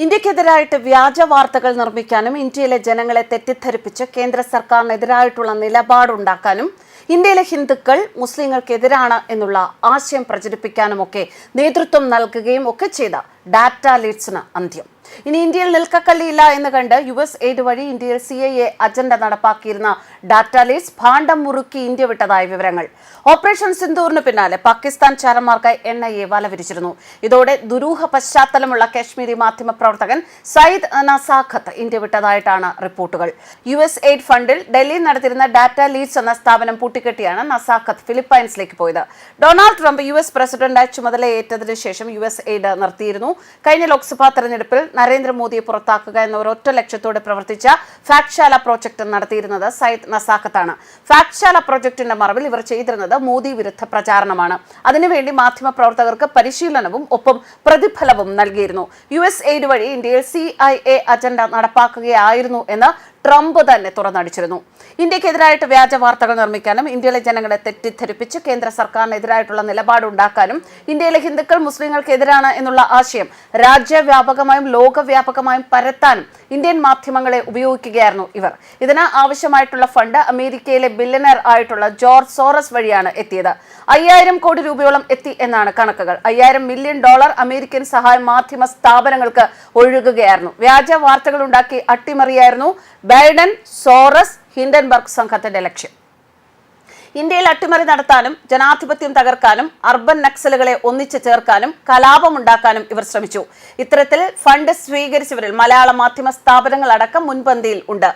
ഇന്ത്യക്കെതിരായിട്ട് വ്യാജ വാർത്തകൾ നിർമ്മിക്കാനും ഇന്ത്യയിലെ ജനങ്ങളെ തെറ്റിദ്ധരിപ്പിച്ച് കേന്ദ്ര സർക്കാരിനെതിരായിട്ടുള്ള നിലപാടുണ്ടാക്കാനും ഇന്ത്യയിലെ ഹിന്ദുക്കൾ മുസ്ലിങ്ങൾക്കെതിരാണ് എന്നുള്ള ആശയം പ്രചരിപ്പിക്കാനുമൊക്കെ നേതൃത്വം നൽകുകയും ഒക്കെ ചെയ്ത ഡാറ്റ ലീഡ്സിന് അന്ത്യം. ഇനി ഇന്ത്യയിൽ നിൽക്കക്കള്ളിയില്ല എന്ന് കണ്ട് US എയ്ഡ് വഴി ഇന്ത്യയിൽ CIA അജണ്ട നടപ്പാക്കിയിരുന്ന ഡാറ്റ ലീഡ്സ് ഭാണ്ഡം മുറുക്കി ഇന്ത്യ വിട്ടതായ വിവരങ്ങൾ. ഓപ്പറേഷൻ സിന്ദൂറിന് പിന്നാലെ പാകിസ്ഥാൻ ചാരന്മാർക്കായി NIA വലവിരിച്ചിരുന്നു. ഇതോടെ ദുരൂഹ പശ്ചാത്തലമുള്ള കാശ്മീരി മാധ്യമ പ്രവർത്തകൻ സയ്യിദ് നസാഖത്ത് ഇന്ത്യ വിട്ടതായിട്ടാണ് റിപ്പോർട്ടുകൾ. US എയ്ഡ് ഫണ്ടിൽ ഡൽഹിയിൽ നടത്തിയിരുന്ന ഡാറ്റ ലീഡ്സ് എന്ന സ്ഥാപനം പൂട്ടിക്കെട്ടിയാണ് നസാഖത്ത് ഫിലിപ്പൈൻസിലേക്ക് പോയത്. ഡൊണാൾഡ് ട്രംപ് US പ്രസിഡന്റായി ചുമതലയേറ്റതിനു ശേഷം US എയ്ഡ് നിർത്തിയിരുന്നു. കഴിഞ്ഞ ലോക്സഭാ തെരഞ്ഞെടുപ്പിൽ നരേന്ദ്രമോദിയെ പുറത്താക്കുക എന്ന ഒരൊറ്റ ലക്ഷ്യത്തോടെ പ്രവർത്തിച്ച ഫാക്ട്ശാല പ്രോജക്ട് നടത്തിയിരുന്നത് സയ്യിദ് നസാഖത്താണ്. ഫാക്ട്ശാല പ്രോജക്ടിന്റെ മറവിൽ ഇവർ ചെയ്തിരുന്നത് മോദി വിരുദ്ധ പ്രചാരണമാണ്. അതിനുവേണ്ടി മാധ്യമ പ്രവർത്തകർക്ക് പരിശീലനവും ഒപ്പം പ്രതിഫലവും നൽകിയിരുന്നു. US എയ്ഡ് വഴി ഇന്ത്യയിൽ CIA അജണ്ട നടപ്പാക്കുകയായിരുന്നു എന്ന് ട്രംപ് തന്നെ തുറന്നടിച്ചിരുന്നു. ഇന്ത്യക്കെതിരായിട്ട് വ്യാജ വാർത്തകൾ നിർമ്മിക്കാനും ഇന്ത്യയിലെ ജനങ്ങളെ തെറ്റിദ്ധരിപ്പിച്ച് കേന്ദ്ര സർക്കാരിനെതിരായിട്ടുള്ള നിലപാടുണ്ടാക്കാനും ഇന്ത്യയിലെ ഹിന്ദുക്കൾ മുസ്ലിങ്ങൾക്കെതിരാണ് എന്നുള്ള ആശയം രാജ്യവ്യാപകമായും ലോകവ്യാപകമായും പരത്താനും ഇന്ത്യൻ മാധ്യമങ്ങളെ ഉപയോഗിക്കുകയായിരുന്നു ഇവർ. ഇതിന് ആവശ്യമായിട്ടുള്ള ഫണ്ട് അമേരിക്കയിലെ ബില്യണർ ആയിട്ടുള്ള ജോർജ് സോറസ് വഴിയാണ് എത്തിയത്. 5000 കോടി രൂപയോളം എത്തി എന്നാണ് കണക്കുകൾ. $5000 മില്യൺ അമേരിക്കൻ സഹായം മാധ്യമ സ്ഥാപനങ്ങൾക്ക് ഒഴുകുകയായിരുന്നു. വ്യാജ വാർത്തകൾ ഉണ്ടാക്കി അട്ടിമറിയായിരുന്നു ബൈഡൻ സോറസ് ഹിൻഡൻബർഗ് സംഘത്തിന്റെ ലക്ഷ്യം. ഇന്ത്യയിൽ അട്ടിമറി നടത്താനും ജനാധിപത്യം തകർക്കാനും അർബൻ നക്സലുകളെ ഒന്നിച്ചു ചേർക്കാനും കലാപമുണ്ടാക്കാനും ഇവർ ശ്രമിച്ചു. ഇത്തരത്തിൽ ഫണ്ട് സ്വീകരിച്ചവരിൽ മലയാള മാധ്യമ സ്ഥാപനങ്ങൾ അടക്കം മുൻപന്തിയിൽ ഉണ്ട്.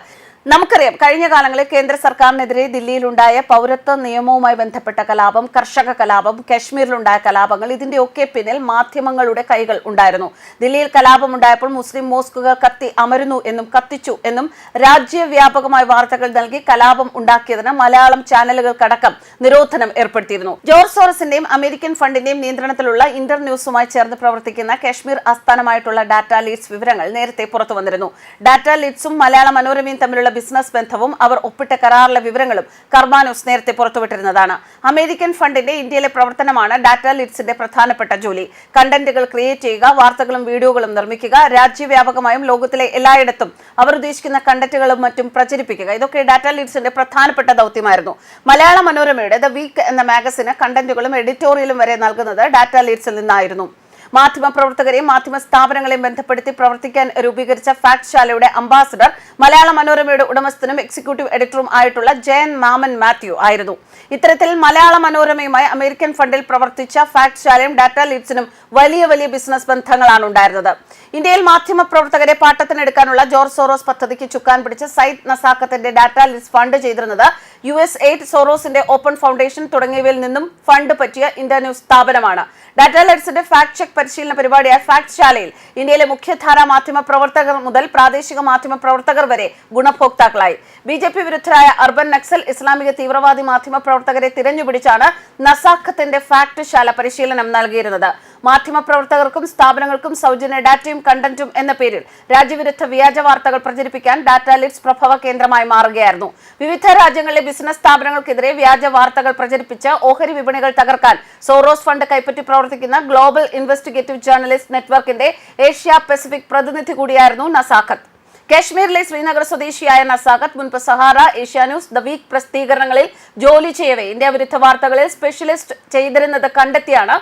നമുക്കറിയാം, കഴിഞ്ഞ കാലങ്ങളിൽ കേന്ദ്ര സർക്കാരിനെതിരെ ദില്ലിയിലുണ്ടായ പൗരത്വ നിയമവുമായി ബന്ധപ്പെട്ട കലാപം, കർഷക കലാപം, കാശ്മീരിലുണ്ടായ കലാപങ്ങൾ, ഇതിന്റെയൊക്കെ പിന്നിൽ മാധ്യമങ്ങളുടെ കൈകൾ ഉണ്ടായിരുന്നു. ദില്ലിയിൽ കലാപമുണ്ടായപ്പോൾ മുസ്ലിം മോസ്കുകൾ കത്തി അമരുന്നു എന്നും കത്തിച്ചു എന്നും രാജ്യവ്യാപകമായ വാർത്തകൾ നൽകി കലാപം ഉണ്ടാക്കിയതിന് മലയാളം ചാനലുകൾക്കടക്കം നിരോധനം ഏർപ്പെടുത്തിയിരുന്നു. ജോർജ് സോറസിന്റെയും അമേരിക്കൻ ഫണ്ടിന്റെയും നിയന്ത്രണത്തിലുള്ള ഇന്റർ ന്യൂസുമായി ചേർന്ന് പ്രവർത്തിക്കുന്ന കാശ്മീർ ആസ്ഥാനമായിട്ടുള്ള ഡാറ്റ ലീഡ്സ് വിവരങ്ങൾ നേരത്തെ പുറത്തു വന്നിരുന്നു. ഡാറ്റ ലീഡ്സും മലയാള മനോരമയും തമ്മിലുള്ള ബിസിനസ് ബന്ധവും അവർ ഒപ്പിട്ട കരാറിലെ വിവരങ്ങളും കർമ്മ ന്യൂസ് നേരത്തെ പുറത്തുവിട്ടിരുന്നതാണ്. അമേരിക്കൻ ഫണ്ടിന്റെ ഇന്ത്യയിലെ പ്രവർത്തനമാണ് ഡാറ്റ ലീഡ്സിന്റെ പ്രധാനപ്പെട്ട ജോലി. കണ്ടന്റുകൾ ക്രിയേറ്റ് ചെയ്യുക, വാർത്തകളും വീഡിയോകളും നിർമ്മിക്കുക, രാജ്യവ്യാപകമായും ലോകത്തിലെ എല്ലായിടത്തും അവർ ഉദ്ദേശിക്കുന്ന കണ്ടന്റുകളും മറ്റും പ്രചരിപ്പിക്കുക, ഇതൊക്കെ ഡാറ്റ ലീഡ്സിന്റെ പ്രധാനപ്പെട്ട ദൗത്യമായിരുന്നു. മലയാള മനോരമയുടെ ദ വീക്ക് എന്ന മാഗസിന് കണ്ടന്റുകളും എഡിറ്റോറിയലും വരെ നൽകുന്നത് ഡാറ്റ ലീഡ്സിൽ നിന്നായിരുന്നു. മാധ്യമ പ്രവർത്തകരെയും മാധ്യമ സ്ഥാപനങ്ങളെയും ബന്ധപ്പെടുത്തി പ്രവർത്തിക്കാൻ രൂപീകരിച്ച ഫാക്ട്ശാലയുടെ അംബാസഡർ മലയാള മനോരമയുടെ ഉടമസ്ഥനും എക്സിക്യൂട്ടീവ് എഡിറ്ററും ആയിട്ടുള്ള ജയൻ മാമൻ മാത്യു ആയിരുന്നു. ഇത്തരത്തിൽ മലയാള മനോരമയുമായി അമേരിക്കൻ ഫണ്ടിൽ പ്രവർത്തിച്ച ഫാക്ട്ശാലയും ഡാറ്റ ലീഡ്സിനും വലിയ ബിസിനസ് ബന്ധങ്ങളാണ് ഉണ്ടായിരുന്നത്. ഇന്ത്യയിൽ മാധ്യമ പ്രവർത്തകരെ പാട്ടത്തിനെടുക്കാനുള്ള ജോർജ് സോറോസ് പദ്ധതിക്ക് ചുക്കാൻ പിടിച്ച് സയ്യിദ് നസാഖത്തിന്റെ ഡാറ്റ ലീഡ്സ് ഫണ്ട് ചെയ്തിരുന്നത് US എയ്ഡ്, സോറോസിന്റെ ഓപ്പൺ ഫൗണ്ടേഷൻ തുടങ്ങിയവയിൽ നിന്നും ഫണ്ട് പറ്റിയ ഇന്ത്യ ന്യൂസ് സ്ഥാപനമാണ്. ഡാറ്റ ലീഡ്സിന്റെ ഫാക്ട് ചെക്ക് പരിശീലന പരിപാടിയായ ഫാക്ട്ശാലയിൽ ഇന്ത്യയിലെ മുഖ്യധാര മാധ്യമ പ്രവർത്തകർ മുതൽ പ്രാദേശിക മാധ്യമ പ്രവർത്തകർ വരെ ഗുണഭോക്താക്കളായി. BJP വിരുദ്ധരായ അർബൻ നക്സൽ, ഇസ്ലാമിക തീവ്രവാദി മാധ്യമ പ്രവർത്തകരെ തിരഞ്ഞുപിടിച്ചാണ് നസാഖത്തിന്റെ ഫാക്ട്ശാല പരിശീലനം നൽകിയിരുന്നത്. മാധ്യമ പ്രവർത്തകർക്കും സ്ഥാപനങ്ങൾക്കും സൗജന്യ ഡാറ്റയും കണ്ടന്റും എന്ന പേരിൽ രാജ്യവിരുദ്ധ വ്യാജ വാർത്തകൾ പ്രചരിപ്പിക്കാൻ ഡാറ്റ ലീഡ്സ് പ്രഭവ കേന്ദ്രമായി മാറുകയായിരുന്നു. വിവിധ രാജ്യങ്ങളിലെ ബിസിനസ് സ്ഥാപനങ്ങൾക്കെതിരെ വ്യാജ വാർത്തകൾ പ്രചരിപ്പിച്ച് ഓഹരി വിപണികൾ തകർക്കാൻ സോറോസ് ഫണ്ട് കൈപ്പറ്റി പ്രവർത്തിക്കുന്ന ഗ്ലോബൽ ഇൻവെസ്റ്റിഗേറ്റീവ് ജേർണലിസ്റ്റ് നെറ്റ്വർക്കിന്റെ ഏഷ്യ പസഫിക് പ്രതിനിധി കൂടിയായിരുന്നു നസാഖത്ത്. കാശ്മീരിലെ ശ്രീനഗർ സ്വദേശിയായ നസാഖത്ത് മുൻപ് സഹാറ, ഏഷ്യാന്യൂസ്, ദ വീക്ക് പ്രസിദ്ധീകരണങ്ങളിൽ ജോലി ചെയ്യവേ ഇന്ത്യ വിരുദ്ധ വാർത്തകളിൽ സ്പെഷ്യലിസ്റ്റ് ചെയ്തിരുന്നത് കണ്ടെത്തിയാണ്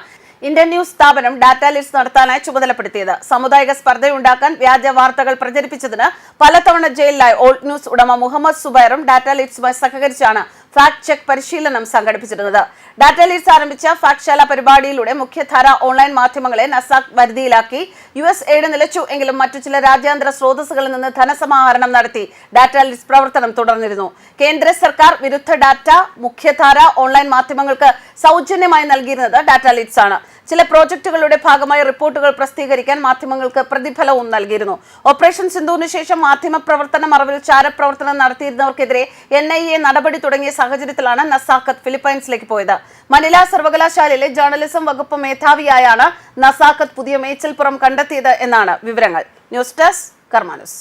ഇന്ത്യൻ ന്യൂസ് സ്ഥാപനം ഡാറ്റ ലീഡ്സ് നടത്താനായി ചുമതലപ്പെടുത്തിയത്. സാമുദായിക സ്പർദ്ധയുണ്ടാക്കാൻ വ്യാജ വാർത്തകൾ പ്രചരിപ്പിച്ചതിന് പലതവണ ജയിലിലായ ഓൾഡ് ന്യൂസ് ഉടമ മുഹമ്മദ് സുബൈറും ഡാറ്റ ലീഡ്സുമായി സഹകരിച്ചാണ് ഫാക്ട് ചെക്ക് പരിശീലനം സംഘടിപ്പിച്ചിരുന്നത്. ഡാറ്റ ലീഡ്സ് ആരംഭിച്ച ഫാക്ട്ശാല പരിപാടിയിലൂടെ മുഖ്യധാര ഓൺലൈൻ മാധ്യമങ്ങളെ നസാഖ് വരുതിയിലാക്കി. US എയ്ഡ് നിലച്ചു എങ്കിലും മറ്റു ചില രാജ്യാന്തര സ്രോതസ്സുകളിൽ നിന്ന് ധനസമാഹരണം നടത്തി ഡാറ്റ ലീഡ്സ് പ്രവർത്തനം തുടർന്നിരുന്നു. കേന്ദ്ര സർക്കാർ വിരുദ്ധ ഡാറ്റ മുഖ്യധാര ഓൺലൈൻ മാധ്യമങ്ങൾക്ക് സൗജന്യമായി നൽകിയിരുന്നത് ഡാറ്റ ലീഡ്സ് ആണ്. ചില പ്രോജക്ടുകളുടെ ഭാഗമായി റിപ്പോർട്ടുകൾ പ്രസിദ്ധീകരിക്കാൻ മാധ്യമങ്ങൾക്ക് പ്രതിഫലവും നൽകിയിരുന്നു. ഓപ്പറേഷൻ സിന്ധുവിന് ശേഷം മാധ്യമ പ്രവർത്തന മറവിൽ ചാരപ്രവർത്തനം നടത്തിയിരുന്നവർക്കെതിരെ NIA നടപടി തുടങ്ങിയ സാഹചര്യത്തിലാണ് നസാഖത്ത് ഫിലിപ്പൈൻസിലേക്ക് പോയത്. മനില സർവകലാശാലയിലെ ജേർണലിസം വകുപ്പ് മേധാവിയായാണ് നസാഖത്ത് പുതിയ മേച്ചിൽപ്പുറം കണ്ടെത്തിയത് എന്നാണ് വിവരങ്ങൾ. ന്യൂസ് ഡെസ്ക് കർമ്മ ന്യൂസ്.